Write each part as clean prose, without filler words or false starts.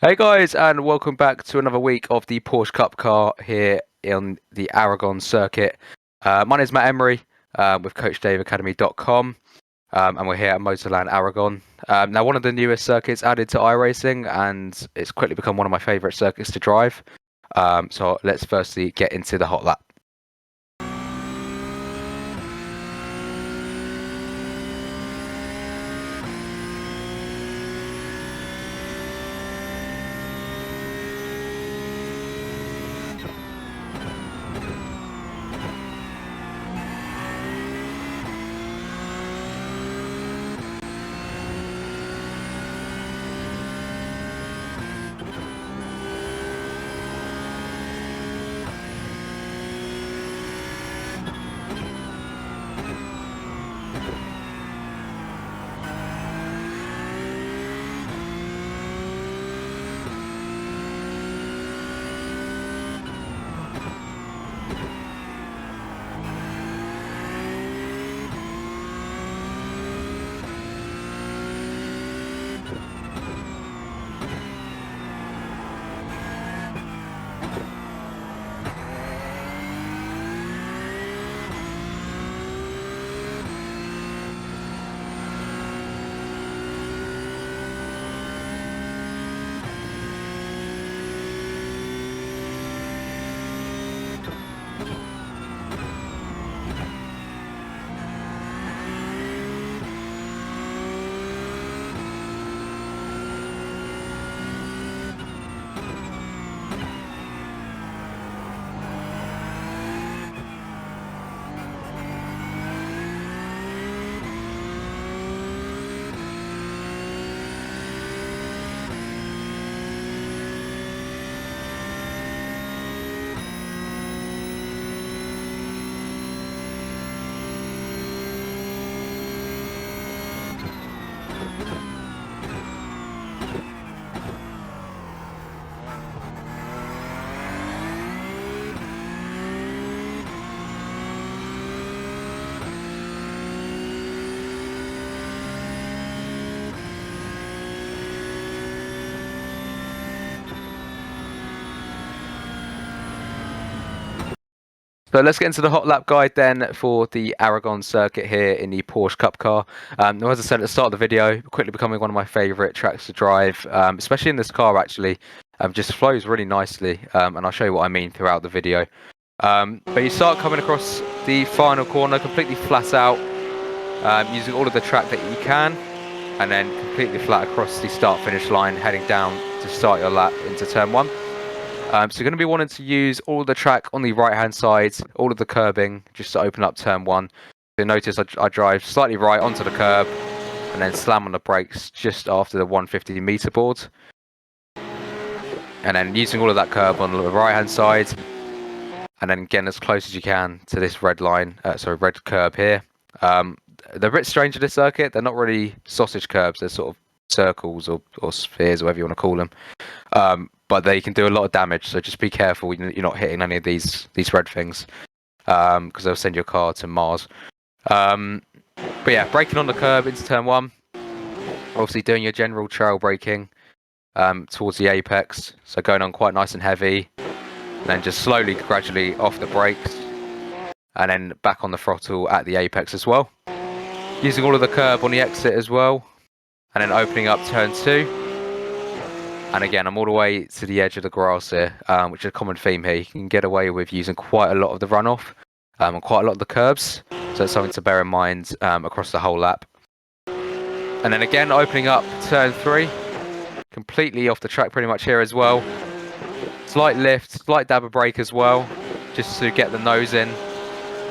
Hey guys, and welcome back to another week of the Porsche Cup car here in the Aragon circuit. My name is Matt Emery with CoachDaveAcademy.com, and we're here at Motorland Aragon. Now, one of the newest circuits added to iRacing, and it's quickly become one of my favourite circuits to drive. So let's firstly get into the hot lap. So let's get into the hot lap guide then for the Aragon circuit here in the Porsche Cup car. Now, as I said at the start of the video, quickly becoming one of my favourite tracks to drive, especially in this car actually. Just flows really nicely, and I'll show you what I mean throughout the video. But you start coming across the final corner completely flat out, using all of the track that you can, and then completely flat across the start-finish line, heading down to start your lap into turn one. So you're going to be wanting to use all the track on the right-hand side, all of the curbing, just to open up turn one. So notice I drive slightly right onto the curb, and then slam on the brakes just after the 150 meter board. And then using all of that curb on the right-hand side, and then getting as close as you can to this red line, red curb here. They're a bit strange to this circuit. They're not really sausage curbs. They're sort of circles or spheres, or whatever you want to call them. But they can do a lot of damage, so just be careful you're not hitting any of these red things, because they'll send your car to Mars. But yeah, braking on the curb into turn one. Obviously doing your general trail braking towards the apex, so going on quite nice and heavy, and then just slowly, gradually off the brakes, and then back on the throttle at the apex as well. Using all of the curb on the exit as well, and then opening up turn two. And again, I'm all the way to the edge of the grass here, which is a common theme here. You can get away with using quite a lot of the runoff and quite a lot of the curbs. So it's something to bear in mind across the whole lap. And then again, opening up turn three, completely off the track pretty much here as well. Slight lift, slight dab of brake as well, just to get the nose in.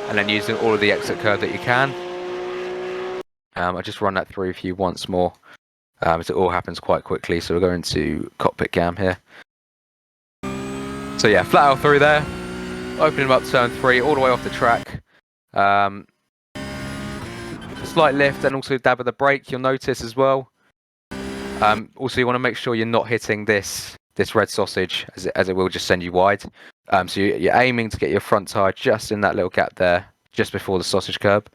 And then using all of the exit curb that you can. I'll just run that through for you once more. It all happens quite quickly, so we're going to cockpit cam here. So yeah, flat out through there, opening up turn three, all the way off the track. Slight lift and also dab of the brake, you'll notice as well. Also, you want to make sure you're not hitting this red sausage, as it will just send you wide. So you're aiming to get your front tyre just in that little gap there, just before the sausage curb.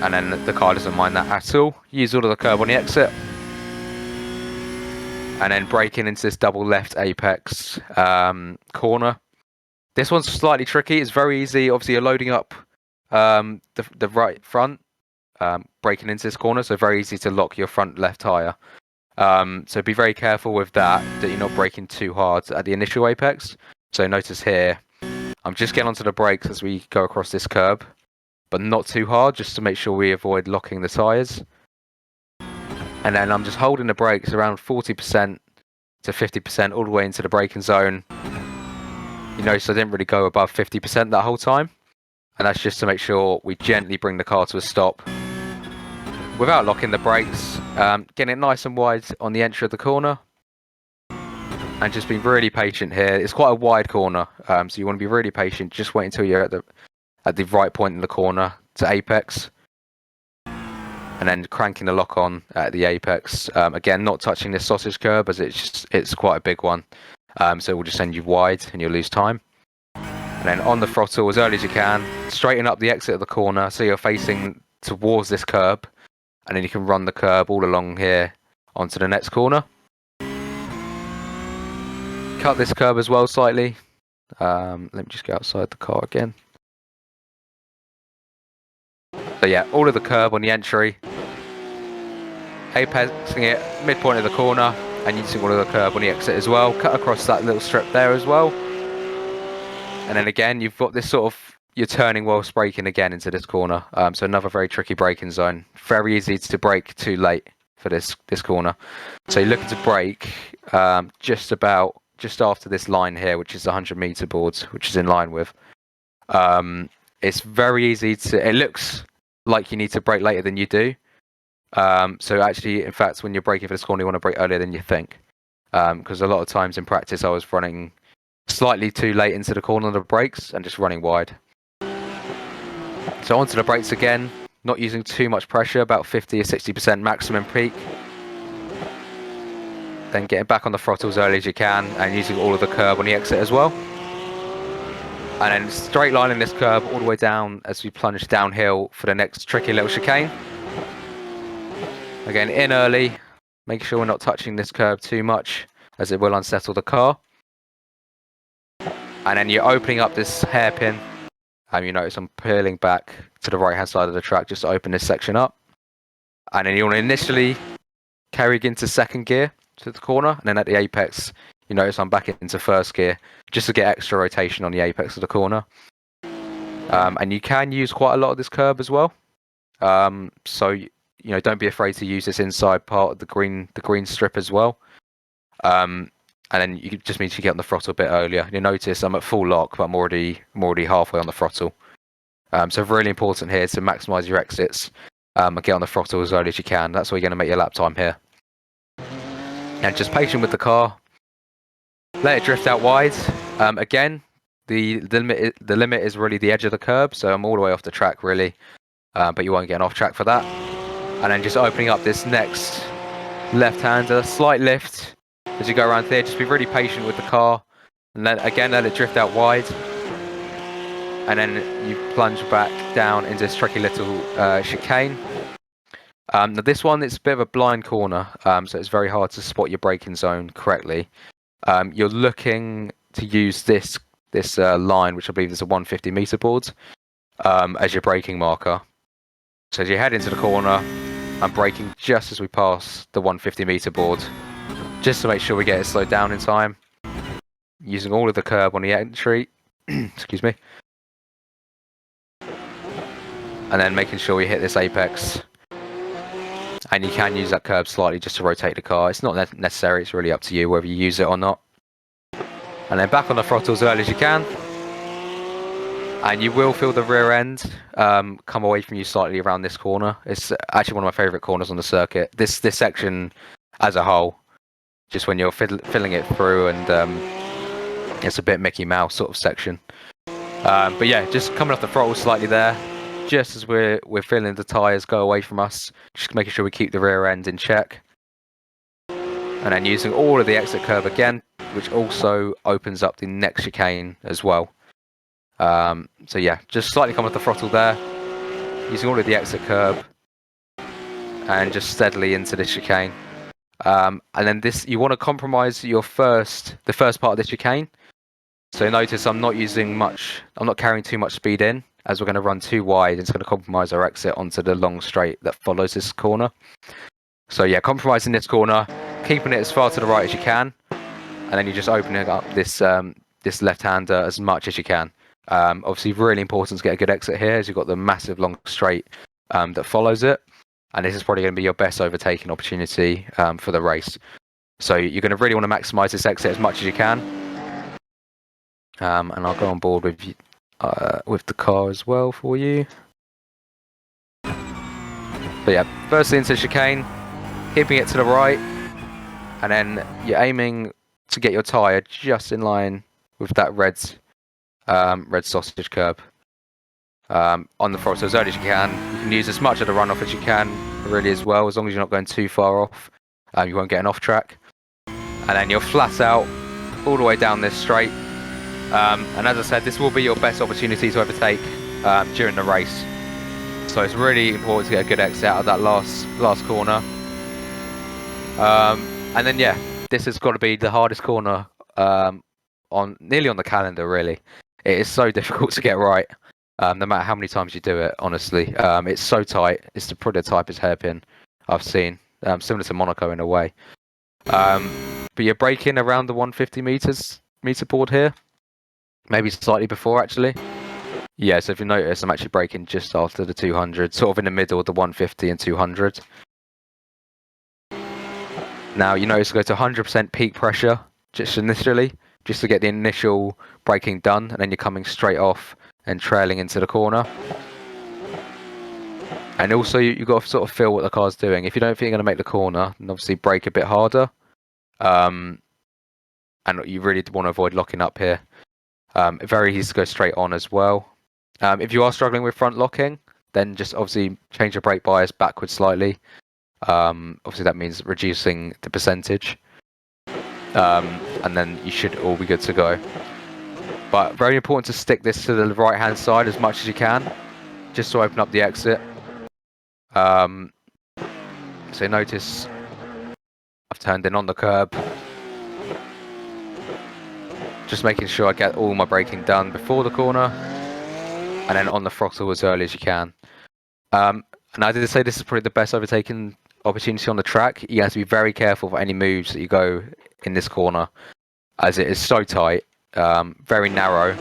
And then the car doesn't mind that at all. Use all of the curb on the exit. and then braking into this double left apex corner. This one's slightly tricky. It's very easy. Obviously, you're loading up the right front, braking into this corner, so very easy to lock your front left tyre. So be very careful with that you're not braking too hard at the initial apex. So notice here, I'm just getting onto the brakes as we go across this curb, but not too hard, just to make sure we avoid locking the tyres. And then I'm just holding the brakes around 40% to 50% all the way into the braking zone. You notice I didn't really go above 50% that whole time. And that's just to make sure we gently bring the car to a stop without locking the brakes, getting it nice and wide on the entry of the corner. And just being really patient here. It's quite a wide corner, so you want to be really patient. Just wait until you're at the right point in the corner to apex. And then cranking the lock on at the apex. Again, not touching this sausage curb as it's quite a big one. So we'll just send you wide and you'll lose time. And then on the throttle as early as you can, straighten up the exit of the corner so you're facing towards this curb. And then you can run the curb all along here onto the next corner. Cut this curb as well slightly. Let me just go outside the car again. So yeah, all of the curb on the entry. Apexing it midpoint of the corner and using all of the curb on the exit as well. Cut across that little strip there as well. And then again, you've got this sort of, you're turning whilst braking again into this corner. So another very tricky braking zone. Very easy to brake too late for this corner. So you're looking to brake just after this line here, which is the 100-meter board, which is in line with. It's very easy to, it looks like you need to brake later than you do. So actually, in fact, when you're braking for this corner, you want to brake earlier than you think. Because a lot of times in practice, I was running slightly too late into the corner of the brakes and just running wide. So onto the brakes again, not using too much pressure, about 50 or 60% maximum peak. Then getting back on the throttle as early as you can and using all of the curb on the exit as well. And then straight lining this curb all the way down as we plunge downhill for the next tricky little chicane. Again, in early, make sure we're not touching this curb too much as it will unsettle the car. And then you're opening up this hairpin. You notice I'm peeling back to the right hand side of the track just to open this section up. And then you want to initially carry into second gear to the corner, and then at the apex you notice I'm back into first gear just to get extra rotation on the apex of the corner. And you can use quite a lot of this curb as well. So you know, don't be afraid to use this inside part of the green strip as well. And then you just need to get on the throttle a bit earlier. You'll notice I'm at full lock, but I'm already halfway on the throttle. So really important here to maximise your exits and get on the throttle as early as you can. That's where you're going to make your lap time here. And just patient with the car. Let it drift out wide. Again, the limit is really the edge of the curb, so I'm all the way off the track really, but you won't get off track for that. And then just opening up this next left-hander, slight lift as you go around here. Just be really patient with the car, and then again let it drift out wide. And then you plunge back down into this tricky little chicane. Now this one, it's a bit of a blind corner, so it's very hard to spot your braking zone correctly. You're looking to use this line, which I believe is a 150-meter board, as your braking marker. So as you head into the corner, I'm braking just as we pass the 150-meter board, just to make sure we get it slowed down in time, using all of the curb on the entry. Excuse me. And then making sure we hit this apex. And you can use that curb slightly just to rotate the car. It's not necessary, it's really up to you whether you use it or not. And then back on the throttle as early as you can. And you will feel the rear end come away from you slightly around this corner. It's actually one of my favourite corners on the circuit. This section as a whole, just when you're filling it through, and it's a bit Mickey Mouse sort of section. But yeah, just coming off the throttle slightly there, just as we're feeling the tyres go away from us, just making sure we keep the rear end in check. And then using all of the exit curve again, which also opens up the next chicane as well. So yeah, just slightly come off the throttle there, using all of the exit curve, and just steadily into this chicane. And then you want to compromise the first part of this chicane. So notice I'm not carrying too much speed in, as we're going to run too wide. It's going to compromise our exit onto the long straight that follows this corner. So yeah, compromising this corner, keeping it as far to the right as you can, and then you're just opening up this left-hander as much as you can. Obviously, really important to get a good exit here, as you've got the massive long straight that follows it, and this is probably going to be your best overtaking opportunity for the race. So you're going to really want to maximise this exit as much as you can. And I'll go on board with the car as well for you. So yeah, firstly into chicane, keeping it to the right, and then you're aiming to get your tyre just in line with that red sausage curb on the throttle as early as you can. You can use as much of the runoff as you can, really, as well, as long as you're not going too far off. You won't get an off track. And then you're flat out all the way down this straight. And as I said, this will be your best opportunity to overtake during the race. So it's really important to get a good exit out of that last corner. And then yeah, this has got to be the hardest corner nearly on the calendar, really. It is so difficult to get right, no matter how many times you do it, honestly. It's so tight. It's probably the tightest hairpin I've seen, similar to Monaco in a way. But you're braking around the 150 meter board here, maybe slightly before, actually. Yeah, so if you notice, I'm actually braking just after the 200, sort of in the middle of the 150 and 200. Now, you notice go to 100% peak pressure just initially, just to get the initial braking done, and then you're coming straight off and trailing into the corner. And also, you've got to sort of feel what the car's doing. If you don't think you're going to make the corner, then obviously brake a bit harder. And you really want to avoid locking up here. Very easy to go straight on as well. If you are struggling with front locking, then just obviously change your brake bias backwards slightly. Obviously that means reducing the percentage, and then you should all be good to go. But very important to stick this to the right hand side as much as you can, just to open up the exit. So notice I've turned in on the curb, just making sure I get all my braking done before the corner, and then on the throttle as early as you can. And I did say this is probably the best overtaking opportunity on the track. You have to be very careful for any moves that you go in this corner, as it is so tight, very narrow,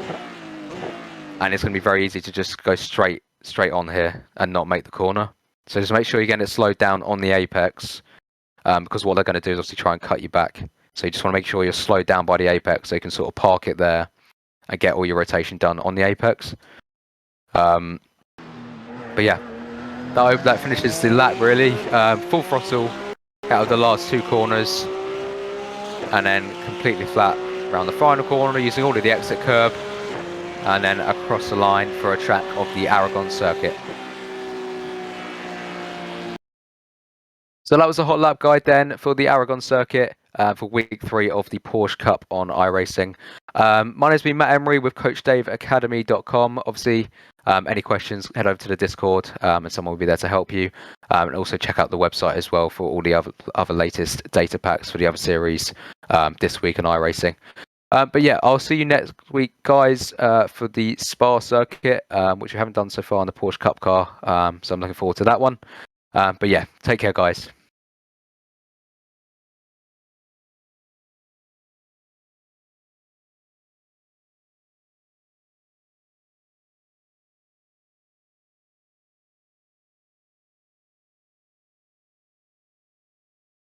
and it's going to be very easy to just go straight on here and not make the corner. So just make sure you get it slowed down on the apex, because what they're going to do is obviously try and cut you back. So you just want to make sure you're slowed down by the apex so you can sort of park it there and get all your rotation done on the apex. But yeah, that finishes the lap, really. Full throttle out of the last two corners, and then completely flat around the final corner using all of the exit curb, and then across the line for a track of the Aragon circuit. So that was a hot lap guide then for the Aragon circuit for week 3 of the Porsche Cup on iRacing. My name's been Matt Emery with CoachDaveAcademy.com. Obviously, any questions, head over to the Discord, and someone will be there to help you. And also check out the website as well for all the other latest data packs for the other series this week on iRacing. But yeah, I'll see you next week, guys, for the Spa circuit, which we haven't done so far on the Porsche Cup car. So I'm looking forward to that one. But yeah, take care, guys.